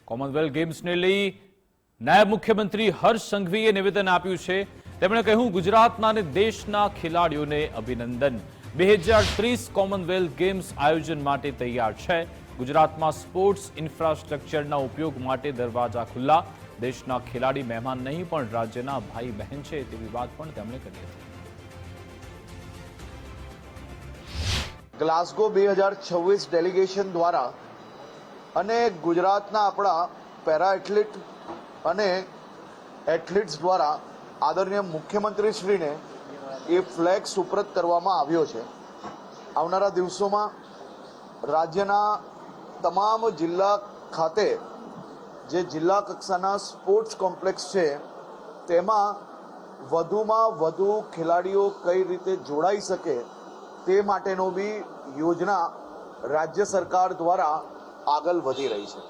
Commonwealth ગેમ્સને લઈ નાયબ મુખ્યમંત્રી હર્ષ સંઘવીએ નિવેદન આપ્યું છે। તેમણે કહ્યું, ગુજરાતના અને દેશના ખેલાડીઓને અભિનંદન। 2030 કોમનવેલ્થ ગેમ્સ આયોજન માટે તૈયાર છે। ગુજરાતમાં સ્પોર્ટ્સ ઇન્ફ્રાસ્ટ્રક્ચરના ઉપયોગ માટે દરવાજા ખુલ્લા। દેશના ખેલાડી મહેમાન નહીં પણ રાજ્યના ભાઈ બહેન છે તેવી વાત પણ તેમણે કરી હતી। ગ્લાસગો 2026 ડેલિગેશન દ્વારા અને ગુજરાતના આપણા પેરા એથ્લીટ અને એથ્લીટ્સ દ્વારા આદરણીય મુખ્યમંત્રીશ્રીને એ ફ્લેગ સુપ્રત કરવામાં આવ્યો છે। આવનારા દિવસોમાં રાજ્યના તમામ જિલ્લા ખાતે જે જિલ્લા કક્ષાના સ્પોર્ટ્સ કોમ્પ્લેક્સ છે તેમાં વધુમાં વધુ ખેલાડીઓ કઈ રીતે જોડાઈ શકે તે માટેનો બી યોજના રાજ્ય સરકાર દ્વારા આગળ વધી રહી છે।